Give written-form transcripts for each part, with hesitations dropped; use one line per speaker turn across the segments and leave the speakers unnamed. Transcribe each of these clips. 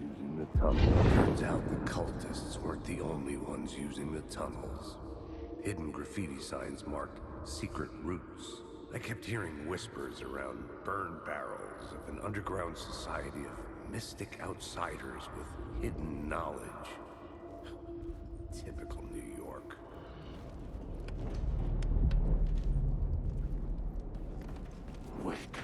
using the tunnel. Turns out the cultists weren't the only ones using the tunnels. Hidden graffiti signs marked secret routes. I kept hearing whispers around burn barrels of an underground society of mystic outsiders with hidden knowledge. Typical New York. Wake.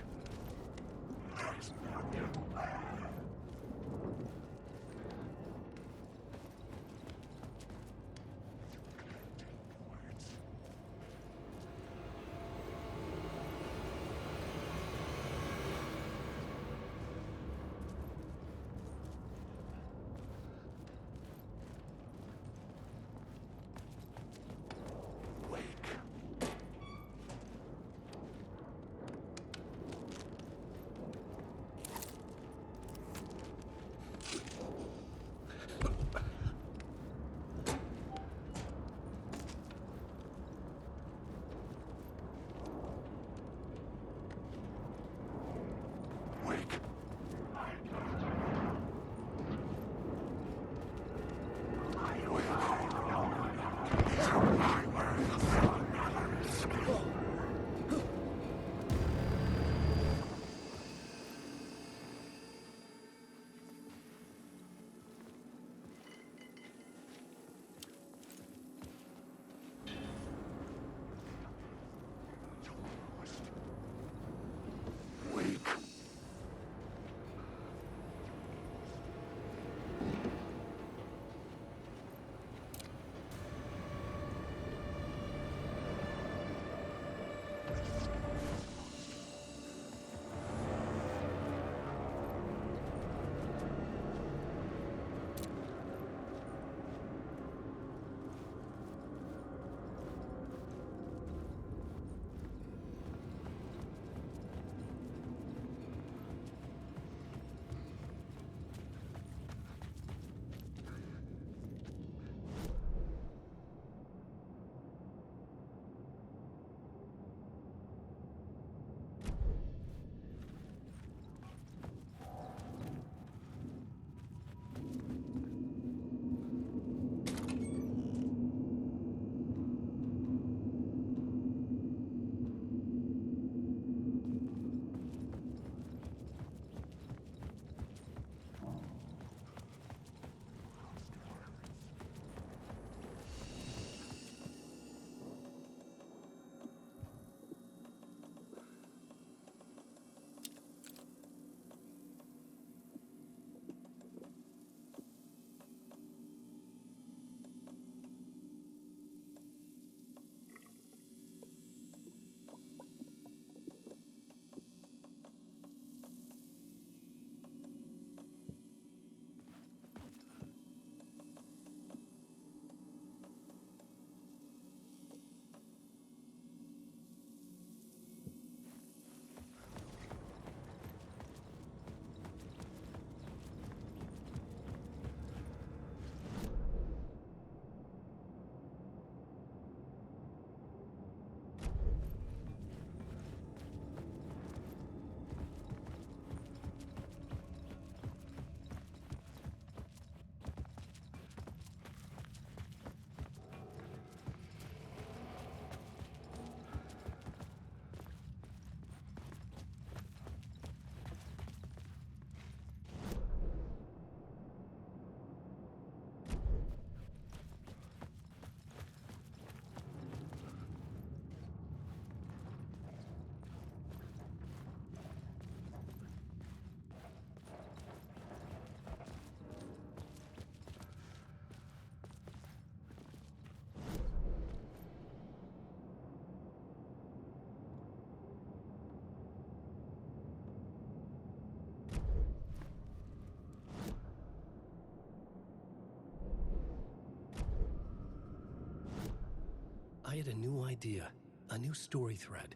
I had a new idea, a new story thread.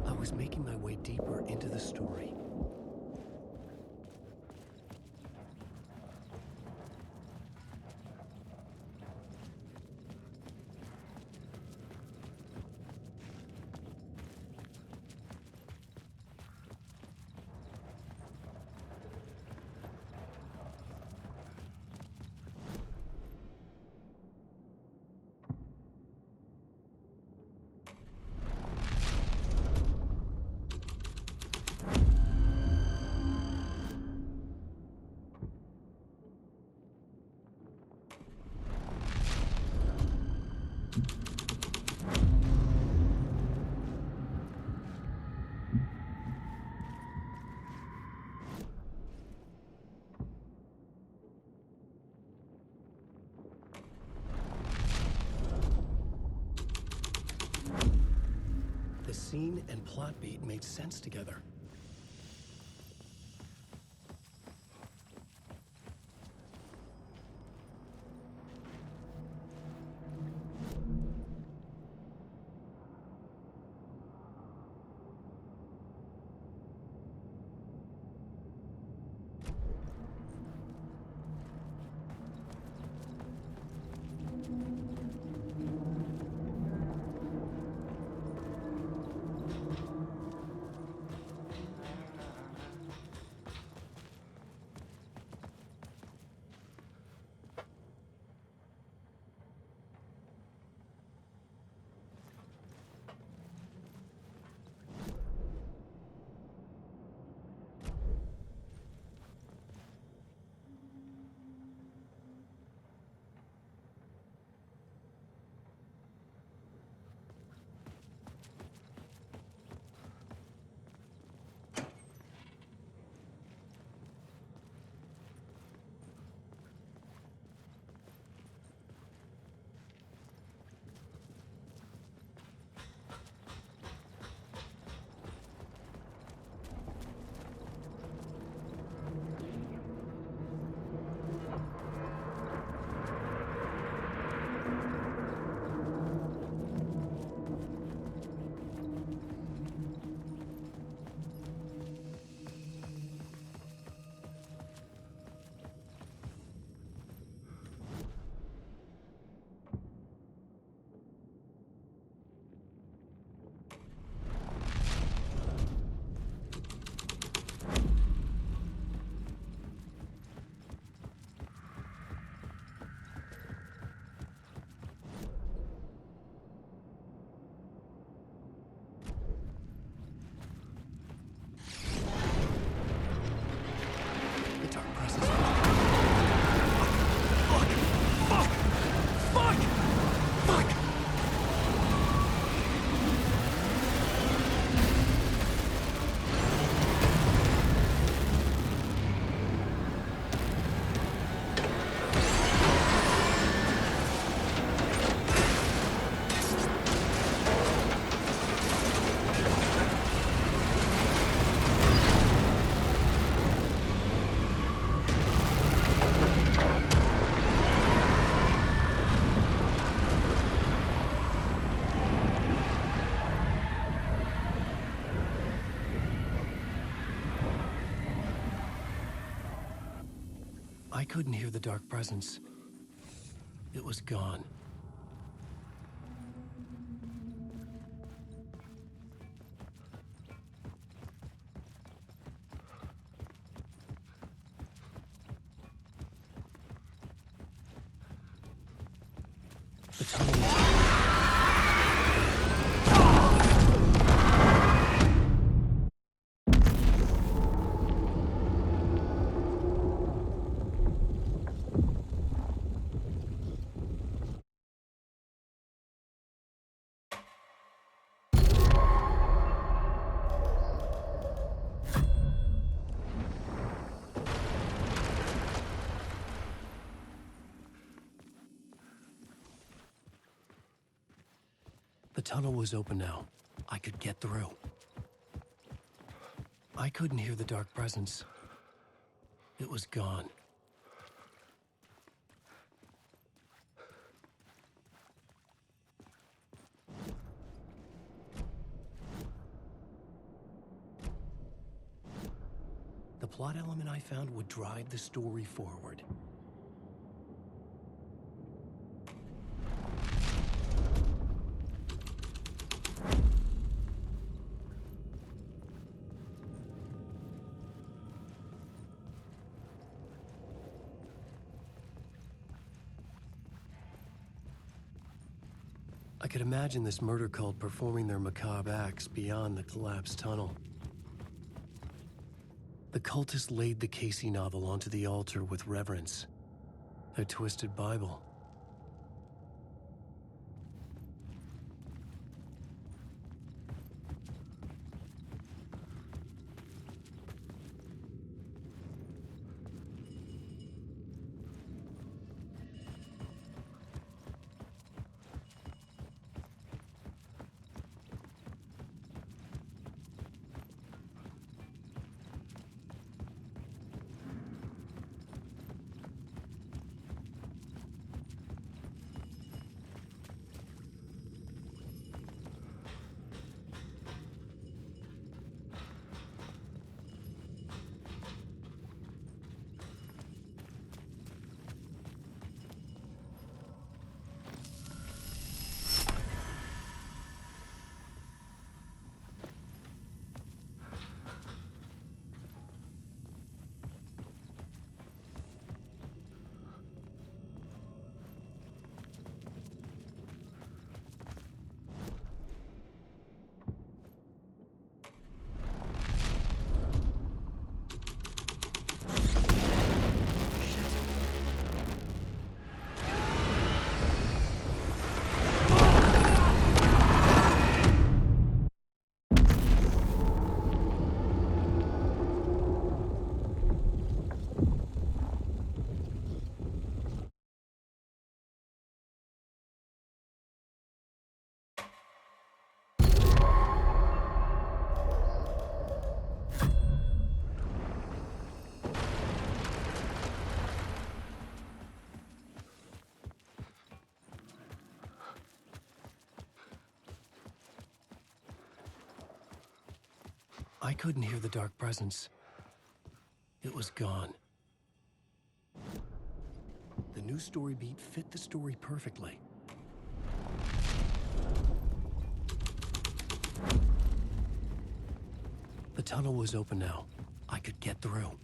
I was making my way deeper into the story. scene and plot beat made sense together. The dark presence. Fuck! Fuck! Fuck! Fuck! I couldn't hear the dark presence. It was gone. The tunnel was... The tunnel was open now. I could get through. I couldn't hear the dark presence. It was gone. The plot element I found would drive the story forward. I could imagine this murder cult performing their macabre acts beyond the collapsed tunnel. The cultists laid the Casey novel onto the altar with reverence. Their twisted Bible. I couldn't hear the dark presence. It was gone. The new story beat fit the story perfectly. The tunnel was open now. I could get through.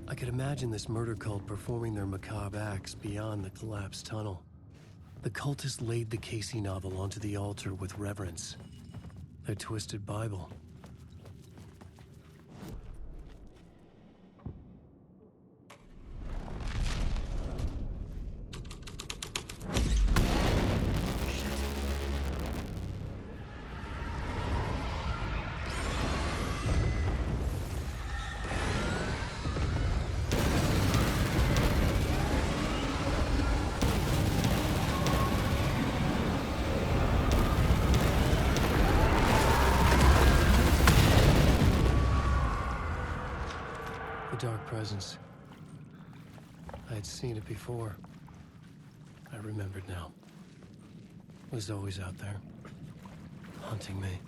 I could imagine this murder cult performing their macabre acts beyond the collapsed tunnel. The cultists laid the Casey novel onto the altar with reverence. Their twisted Bible. The dark presence. I had seen it before. I remembered now. It was always out there, hunting me.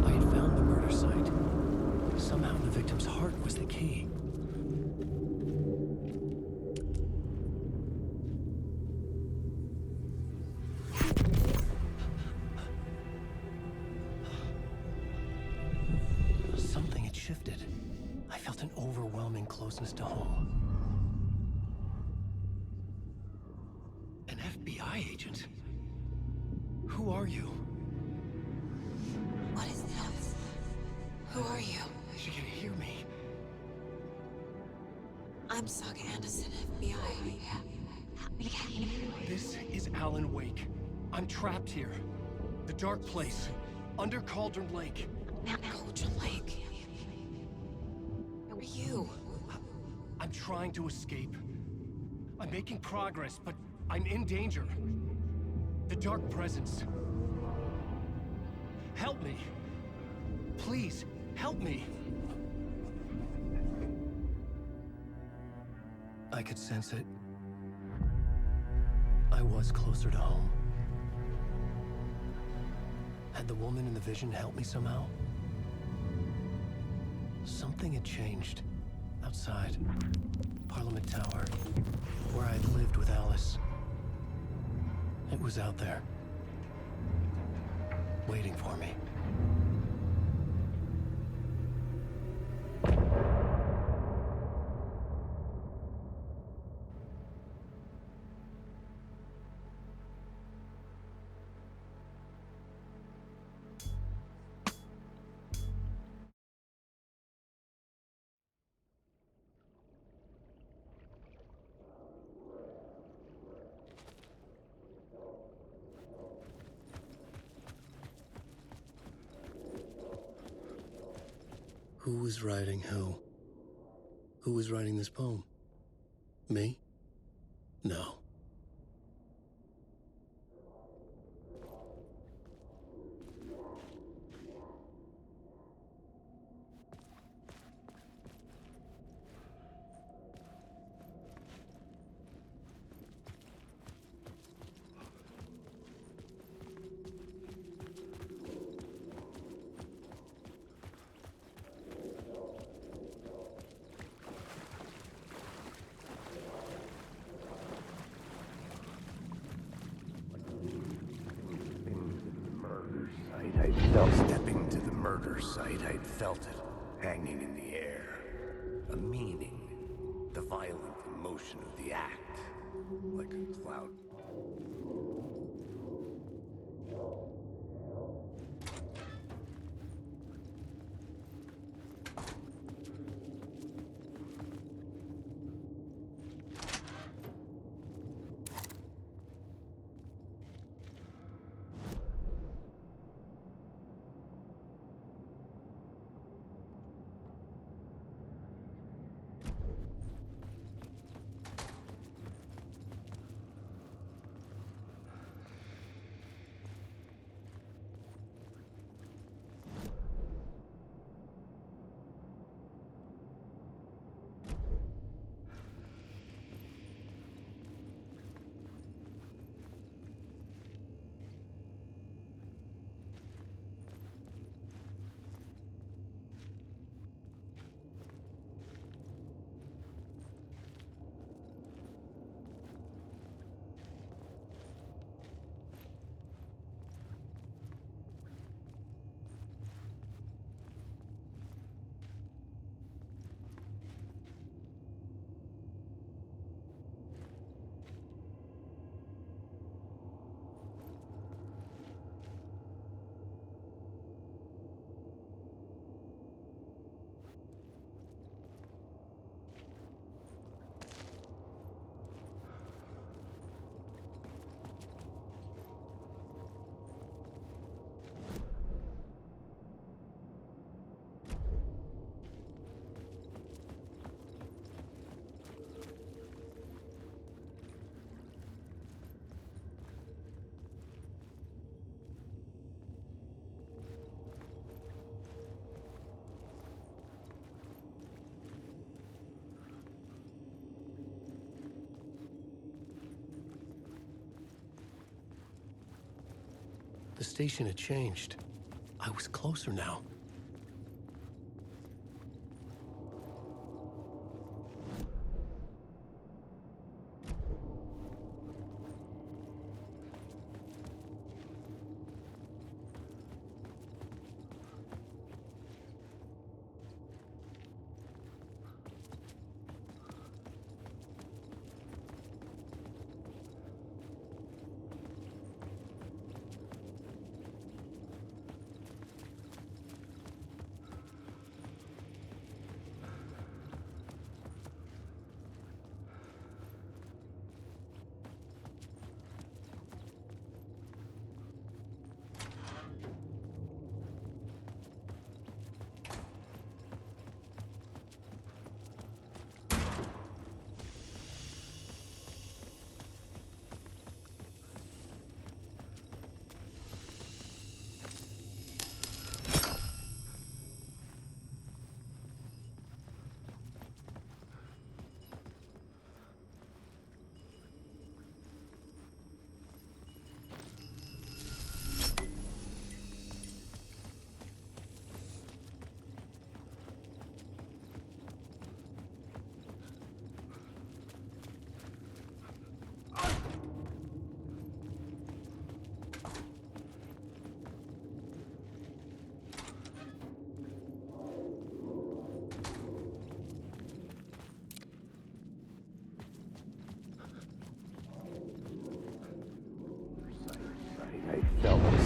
I had found the murder site. Somehow the victim's heart was the key. Something had shifted. I felt an overwhelming closeness to home. An FBI agent? Who are you?
What is this? Who are you?
She can hear me.
I'm Saga Anderson, FBI.
This is Alan Wake. I'm trapped here. The dark place. Under Cauldron Lake.
Cauldron Lake. Who are you?
I'm trying to escape. I'm making progress, but I'm in danger. The dark presence. Help me. Please, help me. I could sense it. I was closer to home. Had the woman in the vision helped me somehow? Something had changed. Outside. Parliament Tower. Where I'd lived with Alice. It was out there. Waiting for me. Who was writing who? Who was writing this poem? Me? No.
Stepping to the murder site, I'd felt it, hanging in the air. A meaning. The violent emotion of the act. Like a cloud.
station had changed. I was closer now.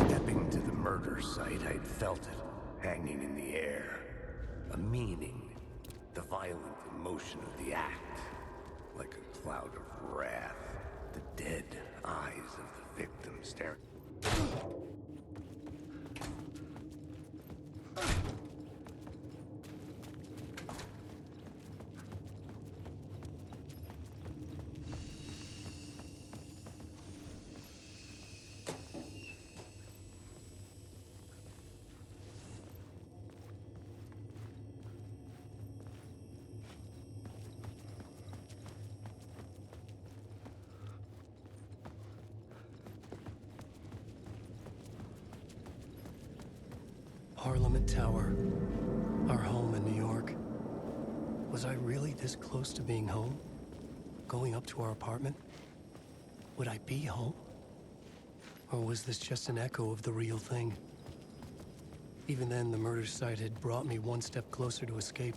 Stepping to the murder site, I'd felt it, hanging in the air. A meaning. The violent emotion of the act. Like a cloud of wrath. The dead eyes of the victim staring.
Parliament Tower, our home in New York. Was I really this close to being home? Going up to our apartment? Would I be home? Or was this just an echo of the real thing? Even then, the murder site had brought me one step closer to escape.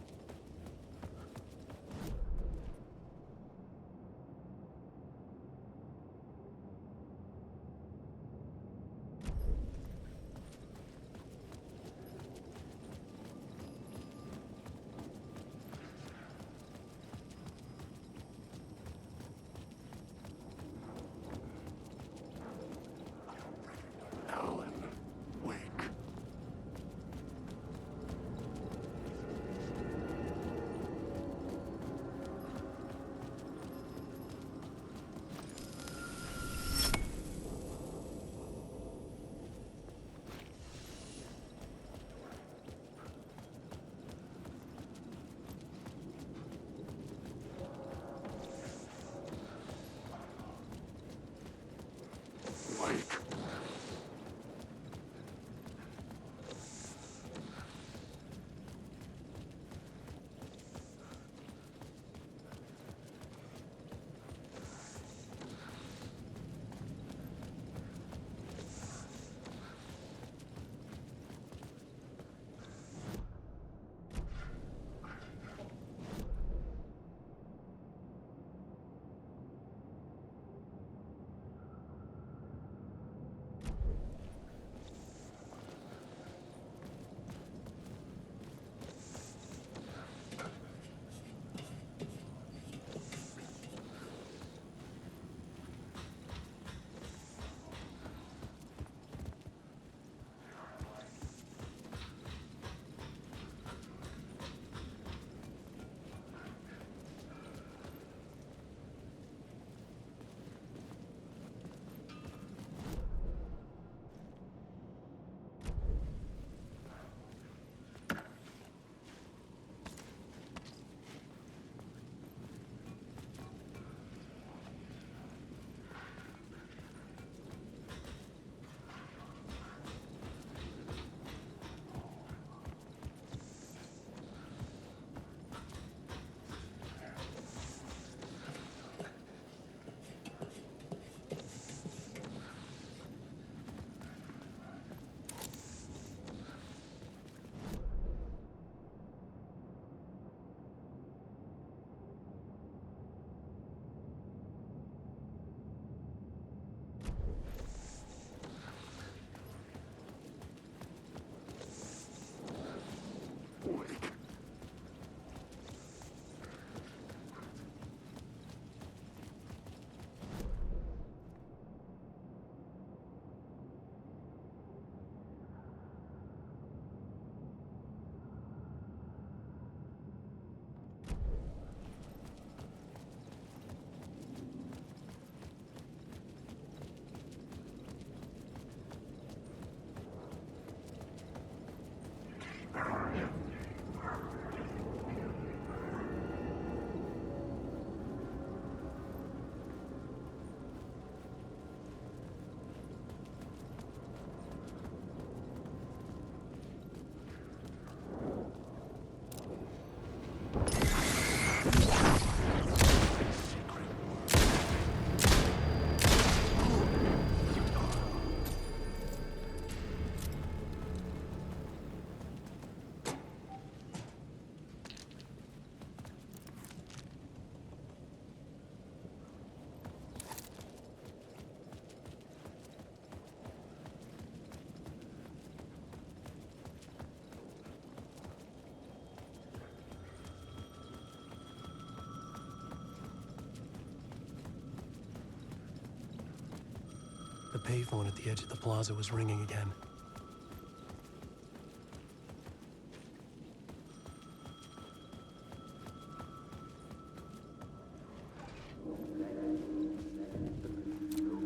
The payphone at the edge of the plaza was ringing again.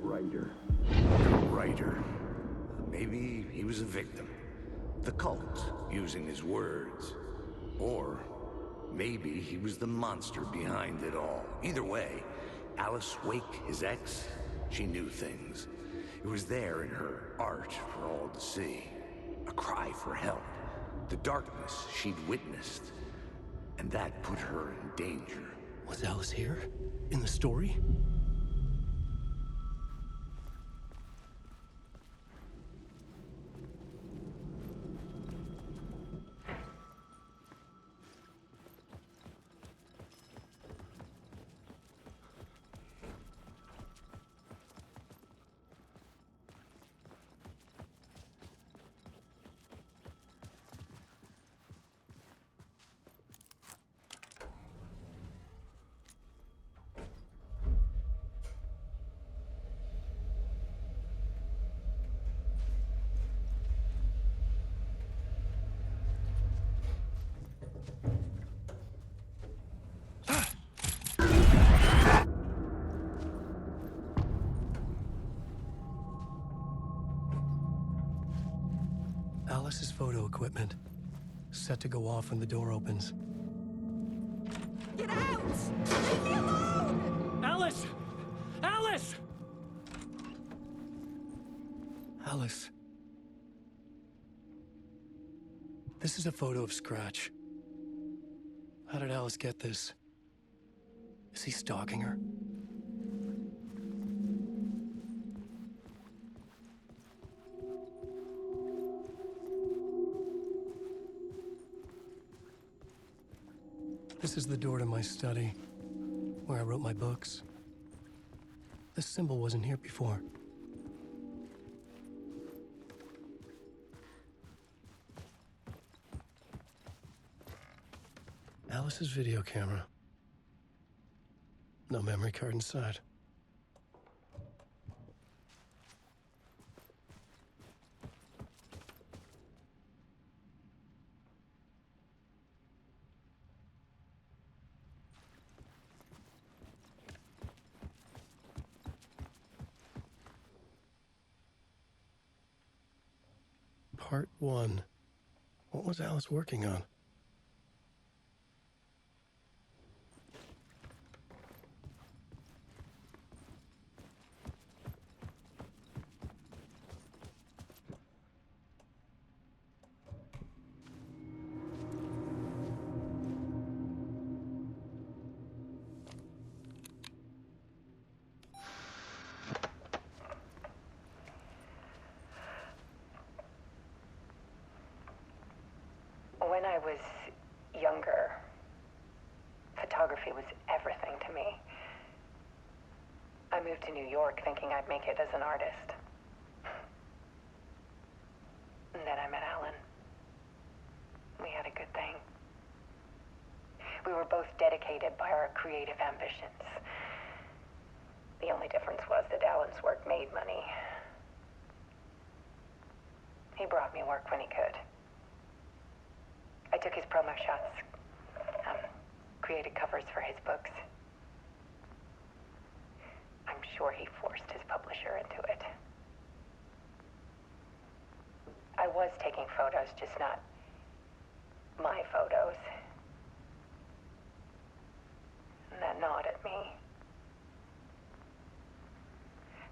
Writer. Maybe he was a victim. The cult, using his words. Or maybe he was the monster behind it all. Either way, Alice Wake, his ex, she knew things. It was there in her art for all to see. A cry for help. The darkness she'd witnessed. And that put her in danger.
Was Alice here? In the story? Alice's photo equipment. Set to go off when the door opens.
Get out! Leave me alone!
Alice! Alice! Alice. This is a photo of Scratch. How did Alice get this? Is he stalking her? This is the door to my study, where I wrote my books. This symbol wasn't here before. Alice's video camera. No memory card inside. Part-1. What was Alice working on?
When I was younger, photography was everything to me. I moved to New York thinking I'd make it as an artist. And then I met Alan. We had a good thing. We were both dedicated by our creative ambitions. The only difference was that Alan's work made money. He brought me work when he could. I took his promo shots, created covers for his books. I'm sure he forced his publisher into it. I was taking photos, just not my photos. And that gnawed at me.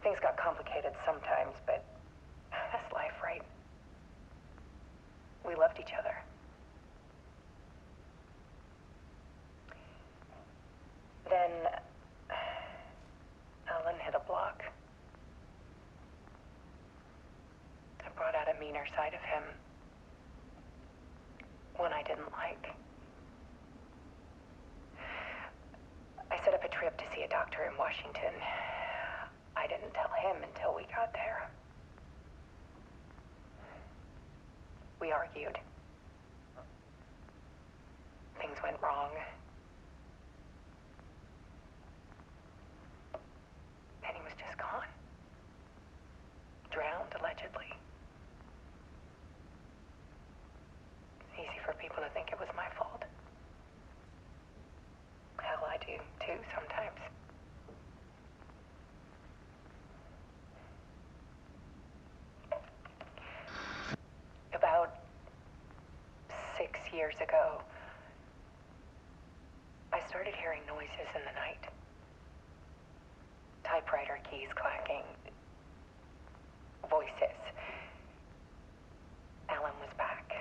Things got complicated sometimes, but that's life, right? We loved each other. meaner side of him. One I didn't like. I set up a trip to see a doctor in Washington. I didn't tell him until we got there. We argued. Things went wrong. And he was just gone. Drowned, allegedly. Easy for people to think it was my fault. Hell, I do too sometimes. About 6 years ago, I started hearing noises in the night. Typewriter keys clacking. Voices. Alan was back.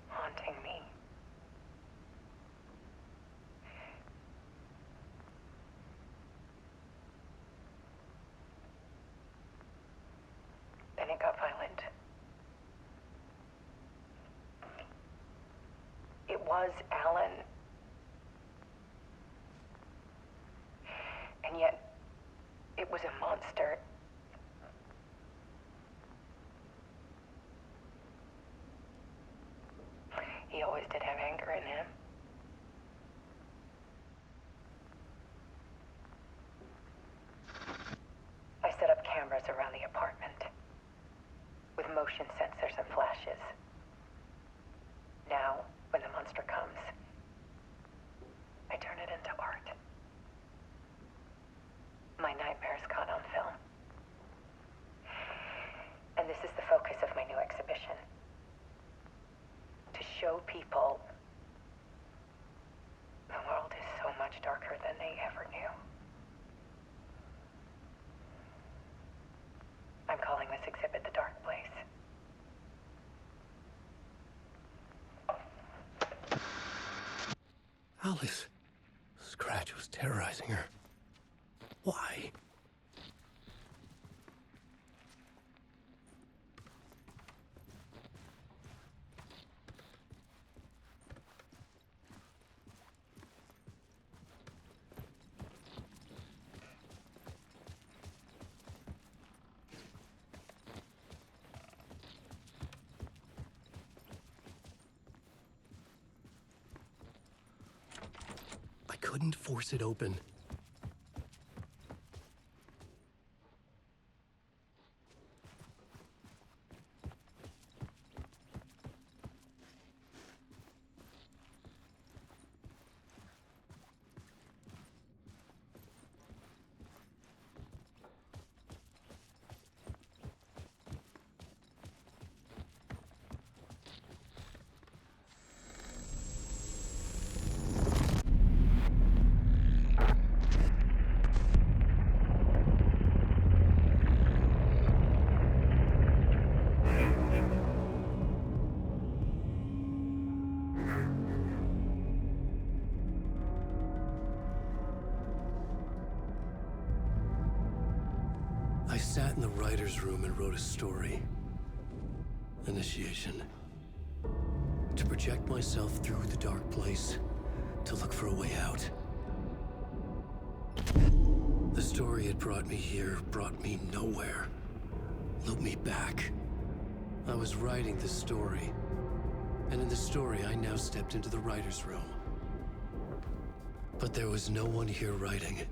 Haunting me. Then it got violent. It was Alan. And yet, it was a monster. He always did have anger in him. I set up cameras around the apartment with motion sensors and flashes. Now, when the monster comes, I turn it into art. My nightmares caught on film. And this is the focus of my new exhibition. To show people the world is so much darker than they ever knew. I'm calling this exhibit The Dark Place.
Alice. Scratch was terrorizing her. Why? I couldn't force it open. I sat in the writer's room and wrote a story. Initiation. To project myself through the dark place, to look for a way out. The story had brought me here, brought me nowhere. Looped me back. I was writing the story. And in the story, I now stepped into the writer's room. But there was no one here writing.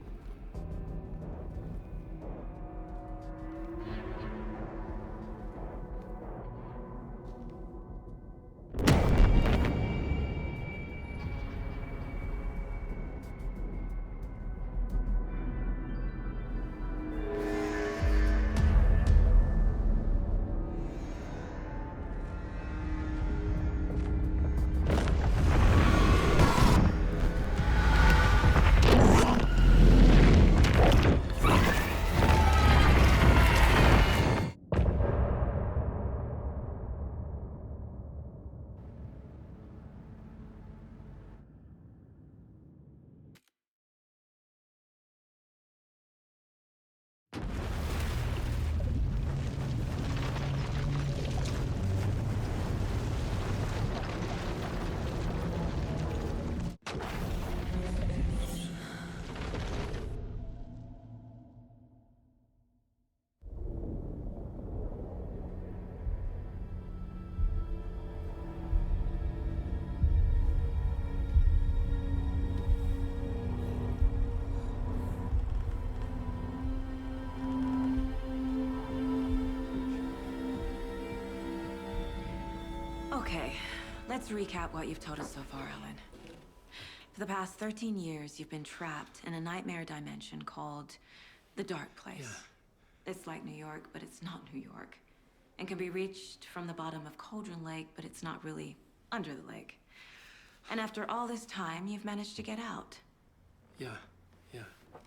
Okay, let's recap what you've told us so far, Alan. For the past 13 years, you've been trapped in a nightmare dimension called the Dark Place.
Yeah.
It's like New York, but it's not New York. And can be reached from the bottom of Cauldron Lake, but it's not really under the lake. And after all this time, you've managed to get out.
Yeah.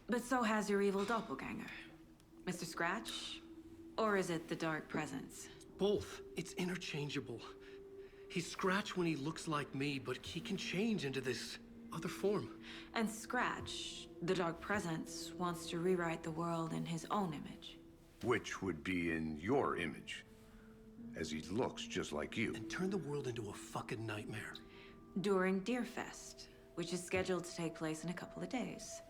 But so has your evil doppelganger. Mr. Scratch? Or is it the Dark Presence?
Both. It's interchangeable. He's Scratch when he looks like me, but he can change into this other form.
And Scratch, the Dark Presence, wants to rewrite the world in his own image.
Which would be in your image, as he looks just like you.
And turn the world into a fucking nightmare.
During Deerfest, which is scheduled to take place in a couple of days.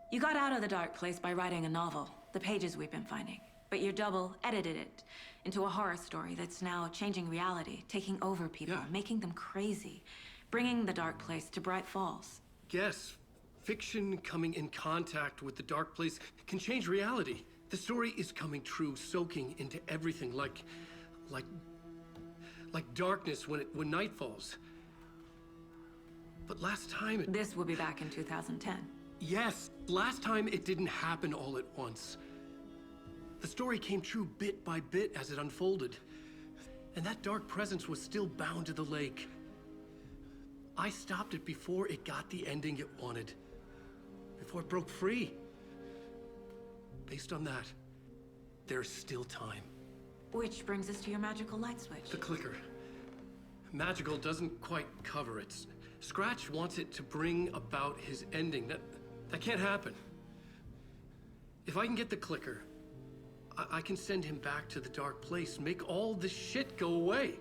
You got out of the Dark Place by writing a novel, the pages we've been finding. But your double edited it into a horror story that's now changing reality, taking over people, making them crazy, bringing the Dark Place to Bright Falls.
Yes, fiction coming in contact with the Dark Place can change reality. The story is coming true, soaking into everything like darkness when night falls. But last time it...
This will be back in 2010.
Yes, last time it didn't happen all at once. The story came true bit by bit as it unfolded. And that dark presence was still bound to the lake. I stopped it before it got the ending it wanted. Before it broke free. Based on that, there's still time.
Which brings us to your magical light switch.
The clicker. Magical doesn't quite cover it. Scratch wants it to bring about his ending. That can't happen. If I can get the clicker, I can send him back to the Dark Place, make all this shit go away.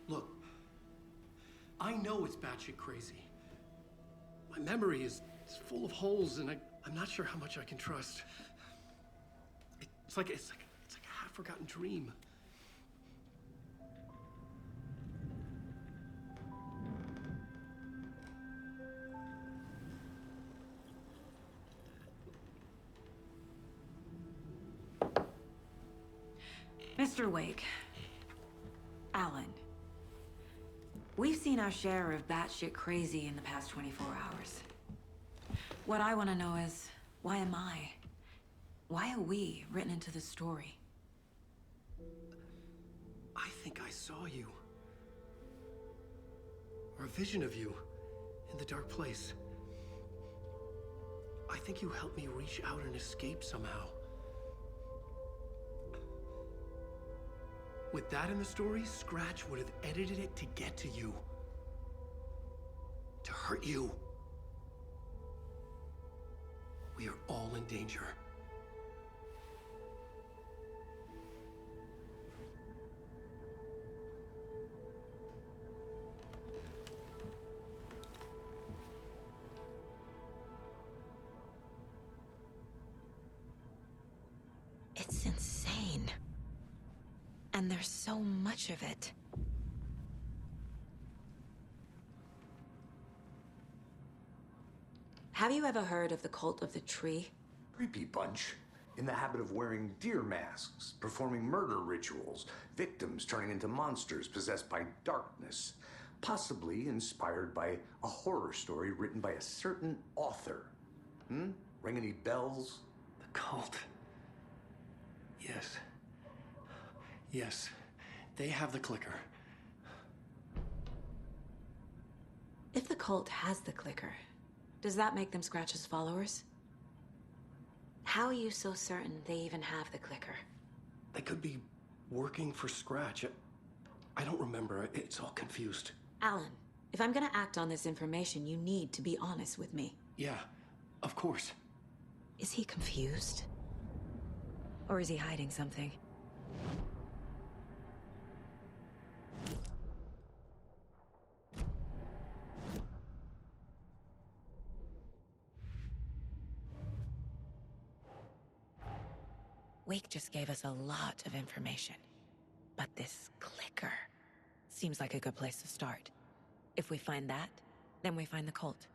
Look, I know it's batshit crazy. My memory is full of holes, and I'm not sure how much I can trust. It's like a half-forgotten dream.
Mr. Wake, Alan, we've seen our share of batshit crazy in the past 24 hours. What I want to know is, why am I? Why are we written into the story?
I think I saw you. Or a vision of you in the Dark Place. I think you helped me reach out and escape somehow. With that in the story, Scratch would have edited it to get to you. To hurt you. We are all in danger.
It's insane. And there's so much of it. Have you ever heard of the Cult of the Tree?
Creepy bunch. In the habit of wearing deer masks, performing murder rituals, victims turning into monsters possessed by darkness. Possibly inspired by a horror story written by a certain author. Ring any bells?
The cult. Yes. Yes. They have the clicker.
If the cult has the clicker, does that make them Scratch's followers? How are you so certain they even have the clicker?
They could be working for Scratch. I don't remember. It's all confused.
Alan, if I'm gonna act on this information, you need to be honest with me.
Yeah, of course.
Is he confused? Or is he hiding something? Wake just gave us a lot of information. But this clicker seems like a good place to start. If we find that, then we find the cult.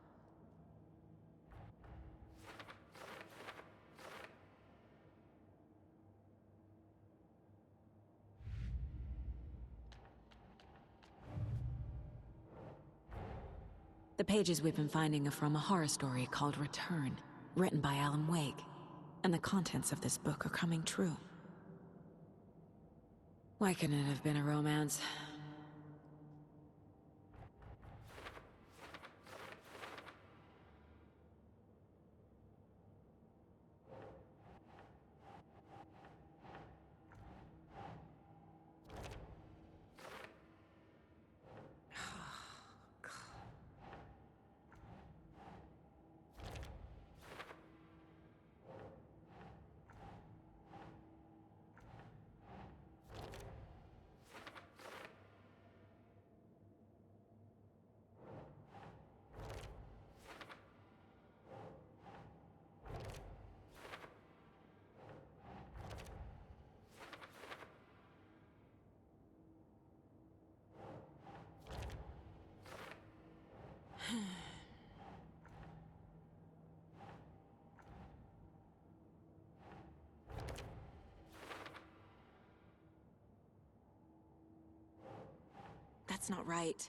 The pages we've been finding are from a horror story called Return, written by Alan Wake. And the contents of this book are coming true. Why couldn't it have been a romance? That's not right.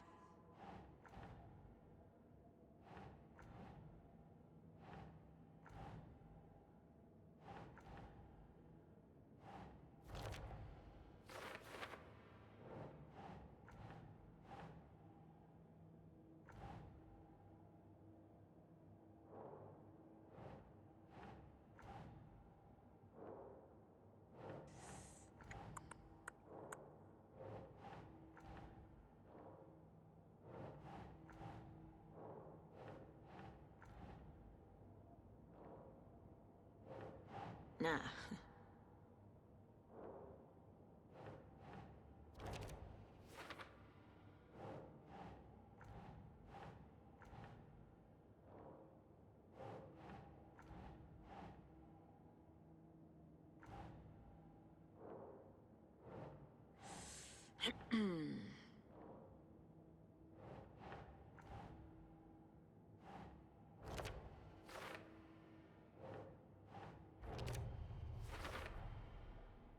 Nah.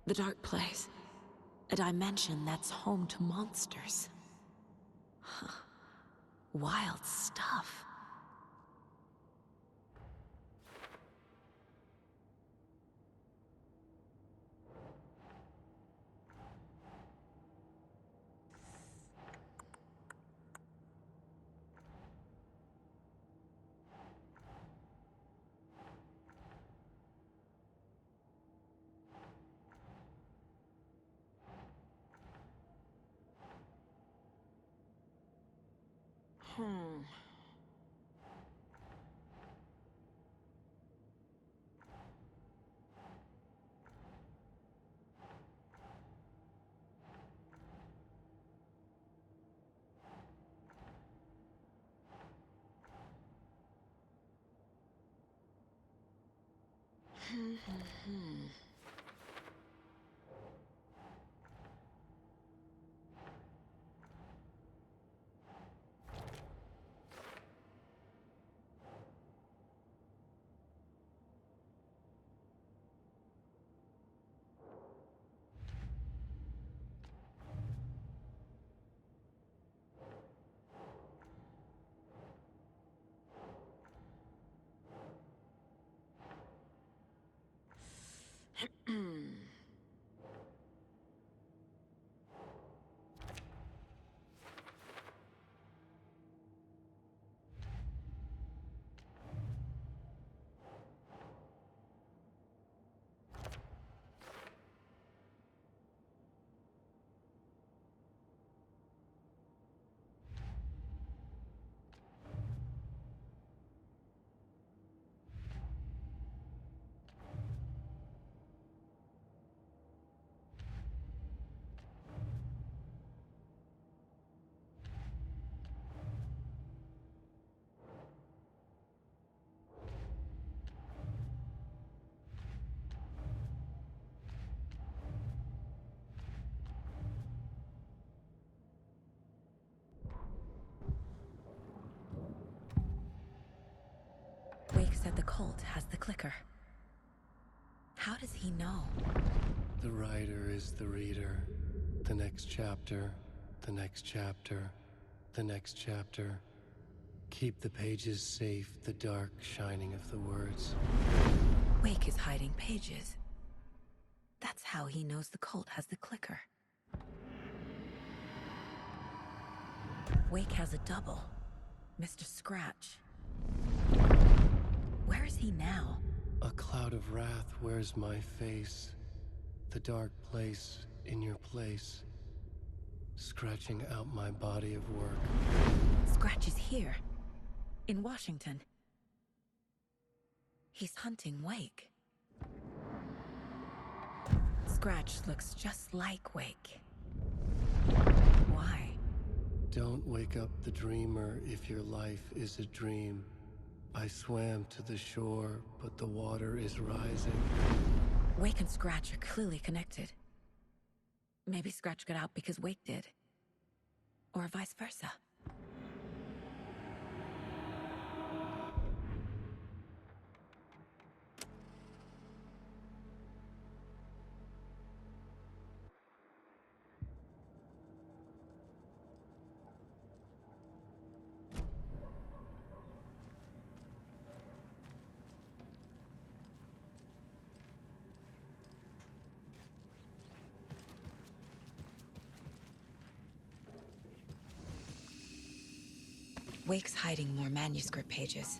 The Dark Place. A dimension that's home to monsters. Huh. Wild stuff. Hmm. Wake said the cult has the clicker. How does he know?
The writer is the reader. The next chapter, the next chapter, the next chapter. Keep the pages safe, the dark shining of the words.
Wake is hiding pages. That's how he knows the cult has the clicker. Wake has a double. Mr. Scratch. Where is he now?
A cloud of wrath wears my face. The dark place in your place. Scratching out my body of work.
Scratch is here. In Washington. He's hunting Wake. Scratch looks just like Wake. Why?
Don't wake up the dreamer if your life is a dream. I swam to the shore, but the water is rising.
Wake and Scratch are clearly connected. Maybe Scratch got out because Wake did. Or vice versa. Wake's hiding more manuscript pages.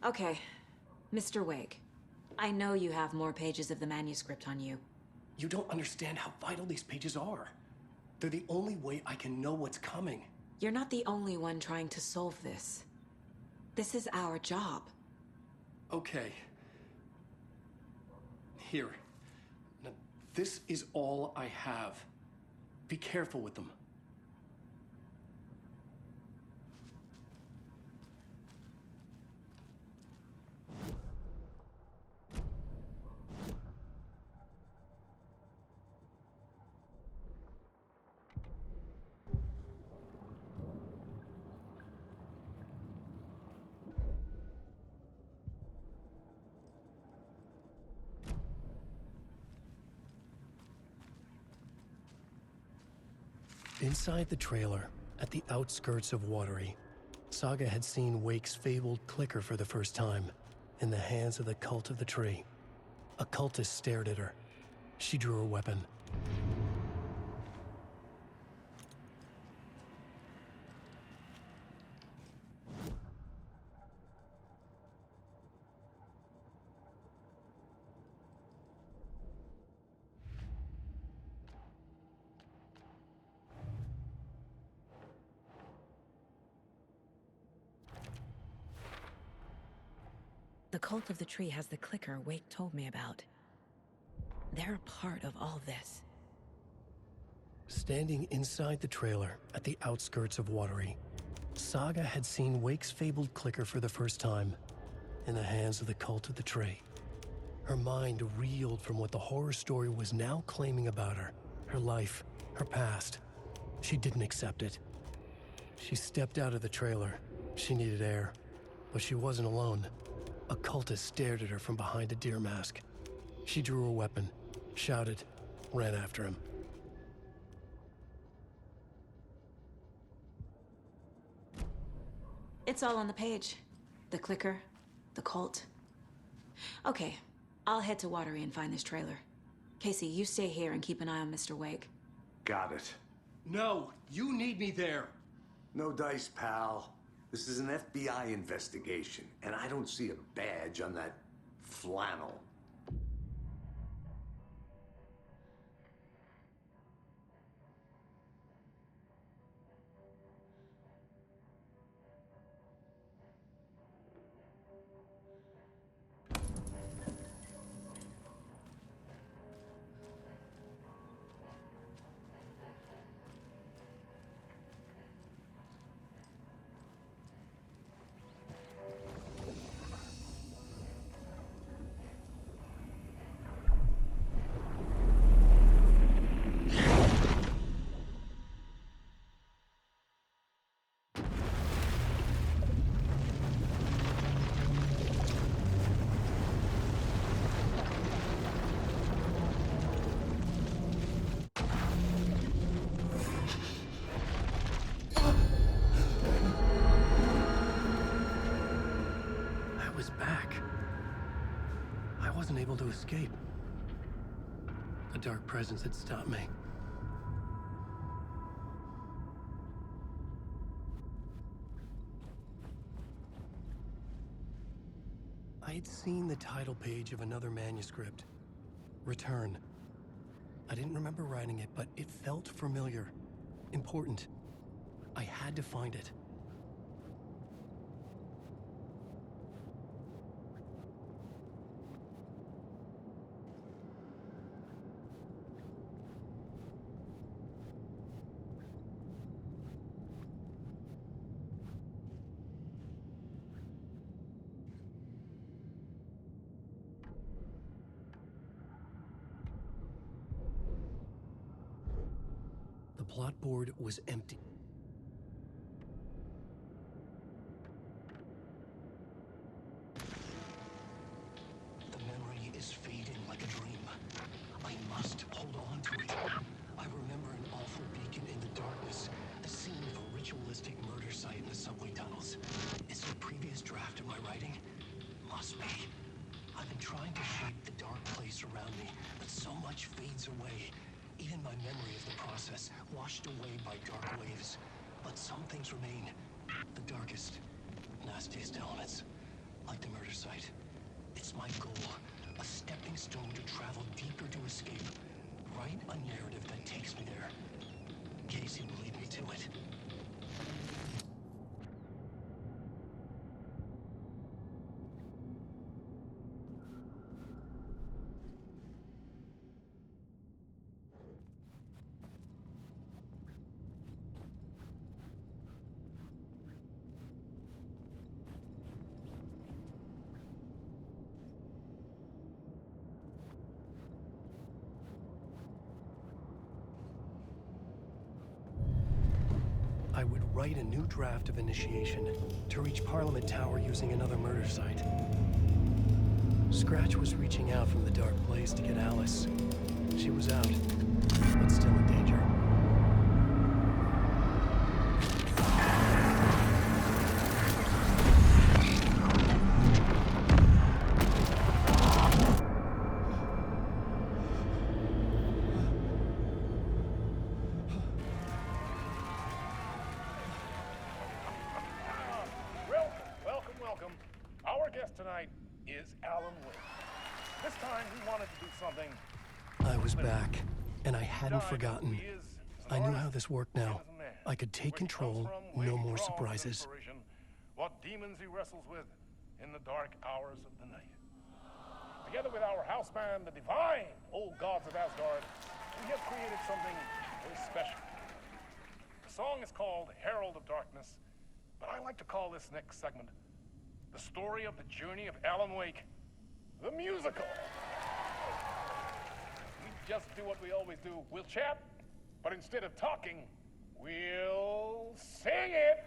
Okay, Mr. Wake. I know you have more pages of the manuscript on you.
You don't understand how vital these pages are. They're the only way I can know what's coming.
You're not the only one trying to solve this. This is our job.
Okay. Here. Now, this is all I have. Be careful with them. Inside the trailer, at the outskirts of Watery, Saga had seen Wake's fabled clicker for the first time, in the hands of the Cult of the Tree. A cultist stared at her. She drew her weapon.
The Cult of the Tree has the clicker Wake told me about. They're a part of all this.
Standing inside the trailer, at the outskirts of Watery, Saga had seen Wake's fabled clicker for the first time, in the hands of the Cult of the Tree. Her mind reeled from what the horror story was now claiming about her. Her life, her past. She didn't accept it. She stepped out of the trailer. She needed air. But she wasn't alone. A cultist stared at her from behind a deer mask. She drew her weapon, shouted, ran after him.
It's all on the page. The clicker, the cult. Okay, I'll head to Watery and find this trailer. Casey, you stay here and keep an eye on Mr. Wake.
Got it.
No, you need me there.
No dice, pal. This is an FBI investigation, and I don't see a badge on that flannel.
I was back. I wasn't able to escape. A dark presence had stopped me. I had seen the title page of another manuscript. Return. I didn't remember writing it, but it felt familiar. Important. I had to find it. The plot board was empty.
The memory is fading like a dream. I must hold on to it. I remember an awful beacon in the darkness, the scene of a ritualistic murder site in the subway tunnels. Is it a previous draft of my writing? Must be. I've been trying to shape the dark place around me, but so much fades away. Even my memory of the process, washed away by dark waves. But some things remain. The darkest, nastiest elements, like the murder site. It's my goal, a stepping stone to travel deeper to escape. Write a narrative that takes me there. Casey will lead me to it.
I would write a new draft of initiation to reach Parliament Tower using another murder site. Scratch was reaching out from the dark place to get Alice. She was out, but still in danger.
Welcome. Our guest tonight is Alan Wake. This time he wanted to do something.
I was back, and I hadn't forgotten. I knew how this worked now. I could take control, no more surprises.
What demons he wrestles with in the dark hours of the night. Together with our house band, the divine old gods of Asgard, we have created something very special. The song is called Herald of Darkness, but I like to call this next segment the story of the journey of Alan Wake, the musical. We just do what we always do. We'll chat, but instead of talking, we'll sing it.